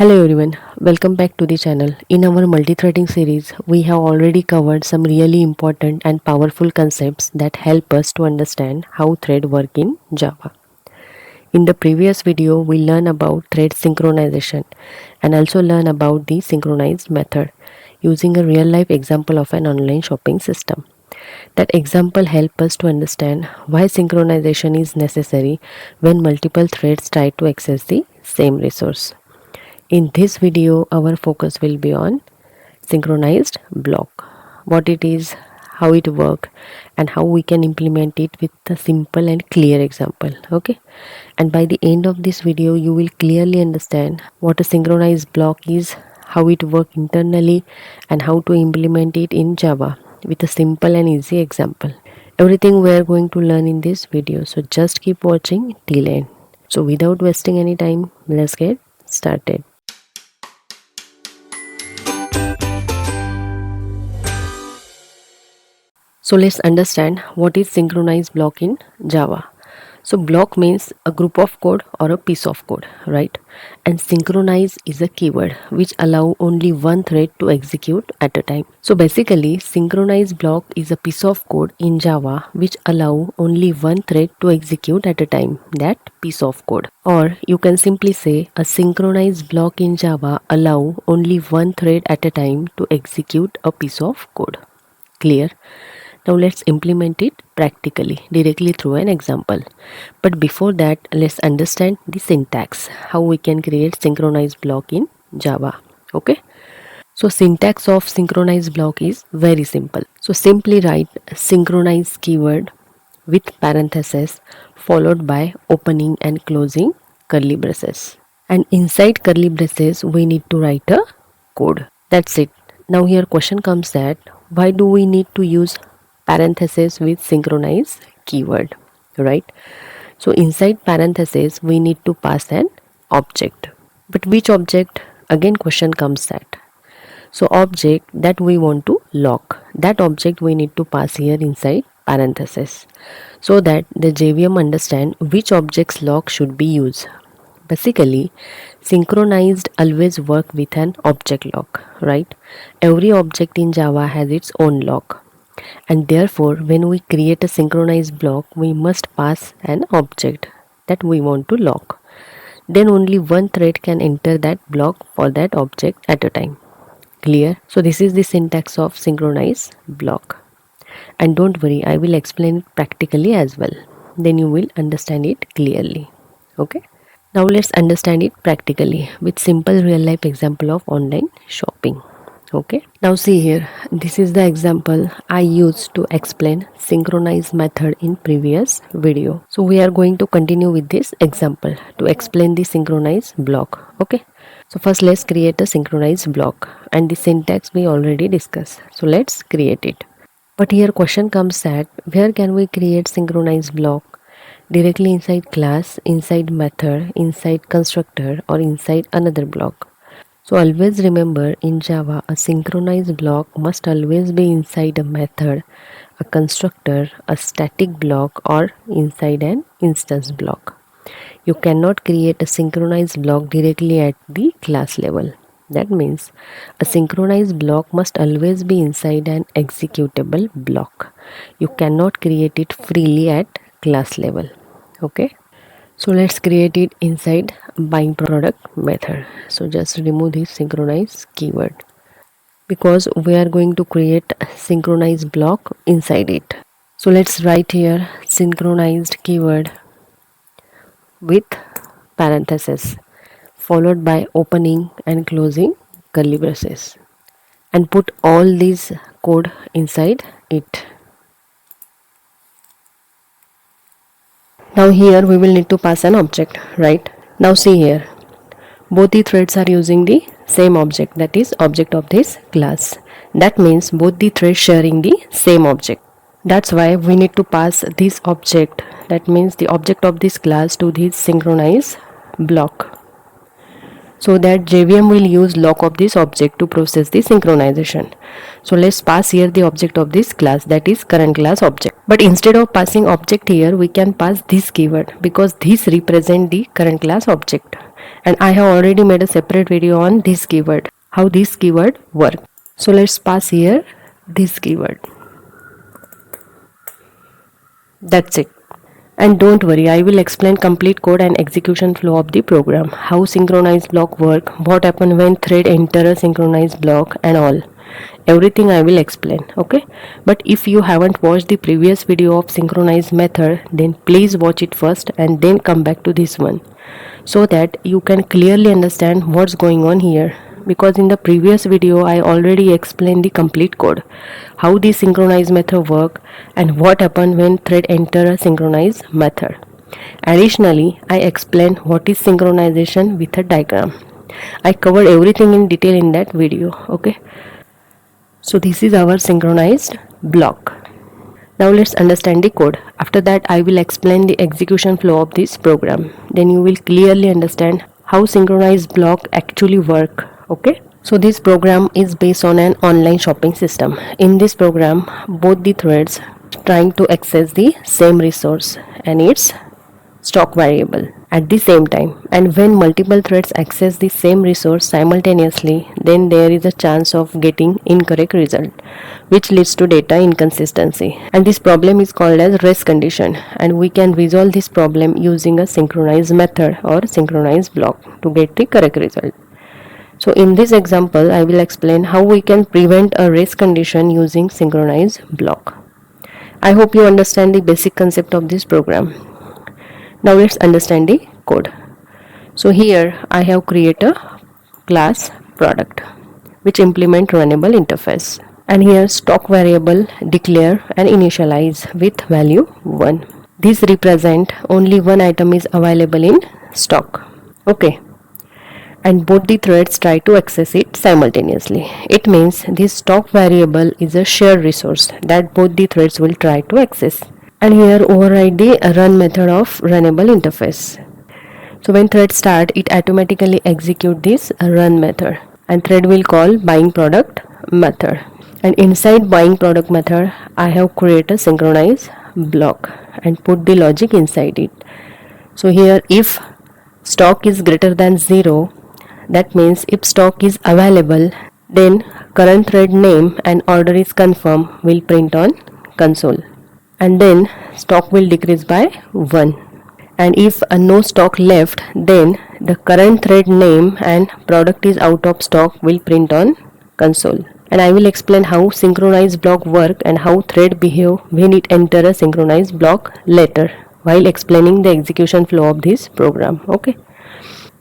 Hello everyone, welcome back to the channel. In our multithreading series, we have already covered some really important and powerful concepts that help us to understand how thread work in Java. In the previous video, we learned about thread synchronization and also learn about the synchronized method using a real-life example of an online shopping system. That example helps us to understand why synchronization is necessary when multiple threads try to access the same resource. In this video, our focus will be on synchronized block, what it is, how it works, and how we can implement it with a simple and clear example. Okay, and by the end of this video, you will clearly understand what a synchronized block is, how it works internally, and how to implement it in Java with a simple and easy example. Everything we are going to learn in this video, so just keep watching till end. So without wasting any time, let's get started. So let's understand what is synchronized block in Java. So block means a group of code or a piece of code, right? And synchronize is a keyword which allow only one thread to execute at a time. So basically synchronized block is a piece of code in Java which allow only one thread to execute at a time, that piece of code. Or you can simply say a synchronized block in Java allow only one thread at a time to execute a piece of code. Clear? Now let's implement it practically directly through an example. But before that, let's understand the syntax, how we can create synchronized block in Java. Okay. So syntax of synchronized block is very simple. So simply write synchronize keyword with parenthesis followed by opening and closing curly braces. And inside curly braces, we need to write a code. That's it. Now here question comes that why do we need to use parenthesis with synchronize keyword, right? So inside parenthesis we need to pass an object, but which object? Again question comes that. So object that we want to lock, that object we need to pass here inside parenthesis so that the JVM understand which object's lock should be used. Basically synchronized always work with an object lock, right? Every object in Java has its own lock. And therefore, when we create a synchronized block, we must pass an object that we want to lock. Then only one thread can enter that block for that object at a time. Clear? So this is the syntax of synchronized block. And don't worry, I will explain it practically as well. Then you will understand it clearly. Okay? Now let's understand it practically with simple real life example of online shopping. Okay, now see here, this is the example I used to explain synchronized method in previous video. So we are going to continue with this example to explain the synchronized block. Okay, so first let's create a synchronized block, and the syntax we already discussed. So let's create it. But here question comes that where can we create synchronized block? Directly inside class, inside method, inside constructor, or inside another block? So always remember, in Java, a synchronized block must always be inside a method, a constructor, a static block, or inside an instance block. You cannot create a synchronized block directly at the class level. That means a synchronized block must always be inside an executable block. You cannot create it freely at class level. Okay. So let's create it inside buying product method. So just remove this synchronize keyword because we are going to create a synchronized block inside it. So let's write here synchronized keyword with parenthesis followed by opening and closing curly braces and put all these code inside it. Now here we will need to pass an object, right? Now see here, both the threads are using the same object, that is object of this class. That means both the threads sharing the same object. That's why we need to pass this object, that means the object of this class, to this synchronize block, so that JVM will use lock of this object to process the synchronization. So let's pass here the object of this class, that is current class object. But instead of passing object here, we can pass this keyword because this represent the current class object. and I have already made a separate video on this keyword, how this keyword works. So let's pass here this keyword. That's it. And don't worry, I will explain complete code and execution flow of the program, how synchronized block work, what happen when thread enter a synchronized block and all. Everything I will explain, okay? But if you haven't watched the previous video of synchronized method, then please watch it first and then come back to this one, so that you can clearly understand what's going on here. Because in the previous video I already explained the complete code, how the synchronized method work and what happen when thread enter a synchronized method. Additionally, I explained what is synchronization with a diagram. I covered everything in detail in that video, okay? So this is our synchronized block. Now let's understand the code. After that I will explain the execution flow of this program. Then you will clearly understand how synchronized block actually work, okay? So this program is based on an online shopping system. In this program, both the threads trying to access the same resource and its stock variable at the same time, and when multiple threads access the same resource simultaneously, then there is a chance of getting incorrect result, which leads to data inconsistency, and this problem is called as race condition, and we can resolve this problem using a synchronized method or synchronized block to get the correct result. So in this example I will explain how we can prevent a race condition using synchronized block. I hope you understand the basic concept of this program. Now let's understand the code. So here I have created a class product which implement runnable interface, and here stock variable declare and initialize with value 1. This represent only one item is available in stock, okay? And both the threads try to access it simultaneously. It means this stock variable is a shared resource that both the threads will try to access. And here override the run method of runnable interface. So when thread start, it automatically execute this run method, and thread will call buying product method. And inside buying product method, I have created a synchronized block and put the logic inside it. So here if stock is greater than 0, that means if stock is available, then current thread name and order is confirmed will print on console, and then stock will decrease by 1. And if no stock left, then the current thread name and product is out of stock will print on console. And I will explain how synchronized block work and how thread behave when it enter a synchronized block later, while explaining the execution flow of this program, okay?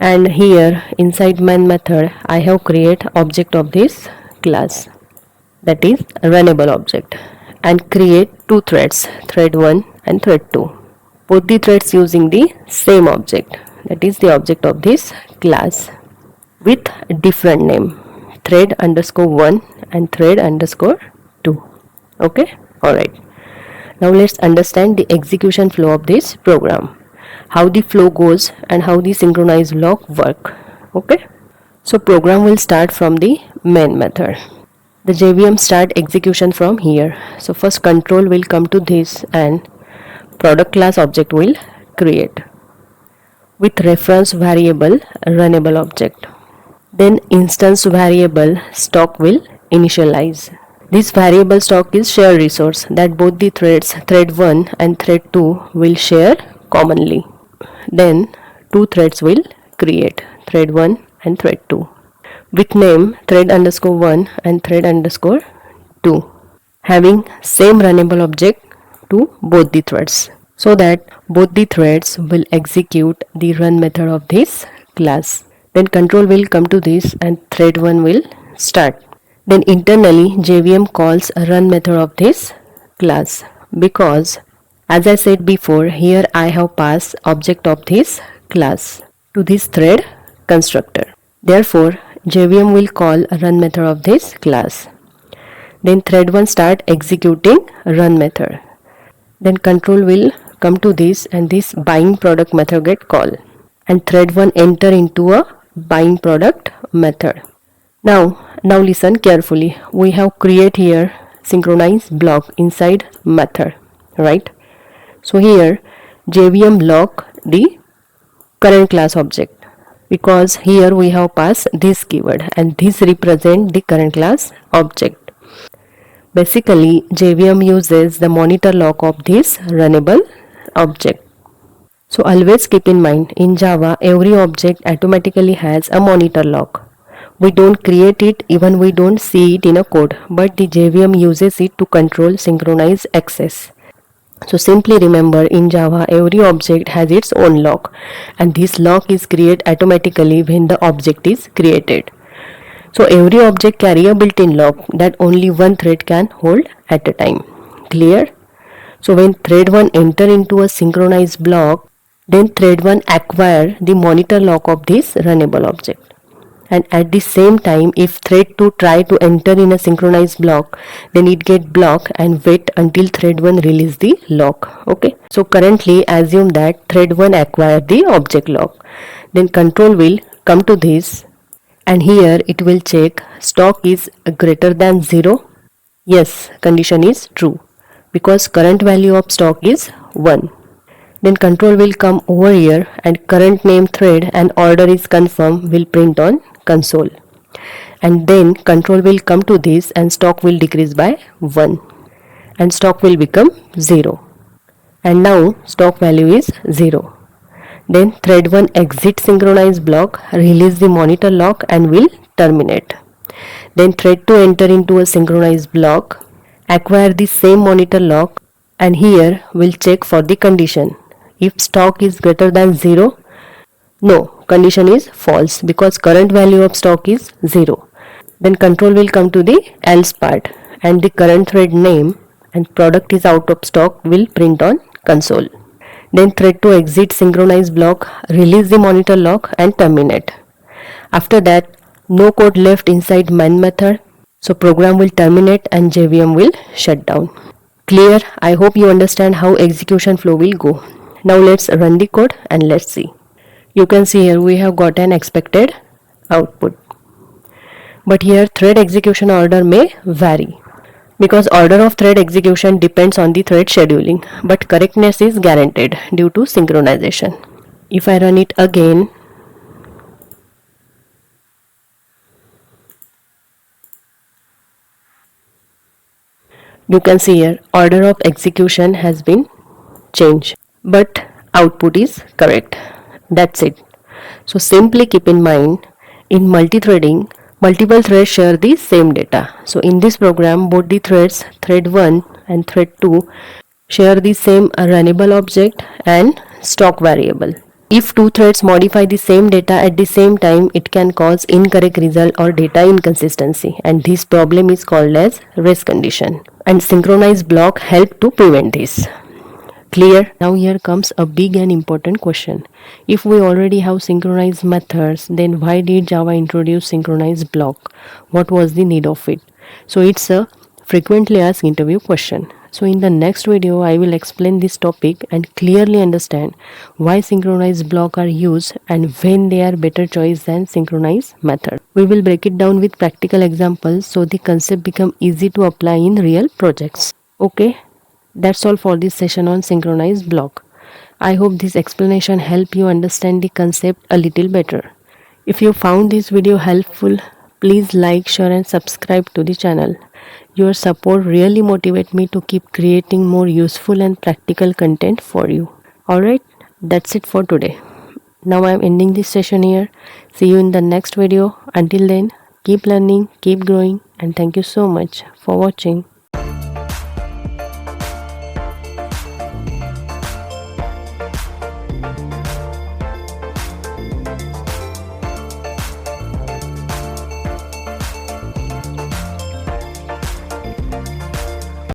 And here inside main method I have create object of this class, that is runnable object, and create two threads, thread 1 and thread 2. Both the threads using the same object, that is the object of this class, with different name, thread underscore 1 and thread underscore 2, okay? Alright, now let's understand the execution flow of this program, how the flow goes and how the synchronized block work, okay? So program will start from the main method. The JVM start execution from here. So first control will come to this and product class object will create with reference variable runnable object. Then instance variable stock will initialize. This variable stock is shared resource that both the threads, thread 1 and thread 2 will share commonly. Then two threads will create, thread 1 and thread 2, with name thread underscore 1 and thread underscore 2, having same runnable object to both the threads, so that both the threads will execute the run method of this class. Then control will come to this and thread 1 will start. Then internally JVM calls a run method of this class, because as I said before, here I have passed object of this class to this thread constructor. Therefore JVM will call a run method of this class. Then thread 1 start executing run method. Then control will come to this and this buying product method get called, and thread 1 enter into a buying product method. Now listen carefully. We have create here synchronized block inside method, right? So here JVM lock the current class object because here we have passed this keyword and this represent the current class object. Basically, JVM uses the monitor lock of this runnable object. So always keep in mind, in Java, every object automatically has a monitor lock. We don't create it, even we don't see it in a code, but the JVM uses it to control synchronized access. So simply remember, in Java, every object has its own lock, and this lock is created automatically when the object is created. So every object carry a built-in lock that only one thread can hold at a time. Clear? So when thread 1 enter into a synchronized block, then thread 1 acquire the monitor lock of this runnable object. And at the same time, if thread 2 try to enter in a synchronized block, then it get blocked and wait until thread 1 release the lock. Okay. So currently assume that thread 1 acquire the object lock. Then control will come to this, and here it will check stock is greater than 0. Yes, condition is true because current value of stock is 1. Then control will come over here and current name thread and order is confirmed will print on console. And then control will come to this and stock will decrease by 1 and stock will become 0. And now stock value is 0. Then thread 1 exit synchronized block, release the monitor lock and will terminate. Then thread 2 enter into a synchronized block, acquire the same monitor lock, and here we'll check for the condition. If stock is greater than 0, no, condition is false because current value of stock is 0. Then control will come to the else part and the current thread name and product is out of stock will print on console. Then thread 2 exit synchronized block, release the monitor lock and terminate. After that, no code left inside main method, so program will terminate and JVM will shut down. Clear? I hope you understand how execution flow will go. Now let's run the code and let's see. You can see here we have got an expected output. But here thread execution order may vary, because order of thread execution depends on the thread scheduling, but correctness is guaranteed due to synchronization. If I run it again, you can see here order of execution has been changed, but output is correct. That's it. So simply keep in mind, in multithreading, multiple threads share the same data. So in this program, both the threads, thread 1 and thread 2, share the same runnable object and stock variable. If two threads modify the same data at the same time, it can cause incorrect result or data inconsistency, and this problem is called as race condition. And synchronized block help to prevent this. Clear? Now here comes a big and important question. If we already have synchronized methods, then why did Java introduce synchronized block? What was the need of it? So it's a frequently asked interview question. So in the next video, I will explain this topic and clearly understand why synchronized block are used and when they are better choice than synchronized method. We will break it down with practical examples so the concept become easy to apply in real projects. Okay? That's all for this session on synchronized block. I hope this explanation helped you understand the concept a little better. If you found this video helpful, please like, share and subscribe to the channel. Your support really motivates me to keep creating more useful and practical content for you. Alright, that's it for today. Now I am ending this session here. See you in the next video. Until then, keep learning, keep growing, and thank you so much for watching.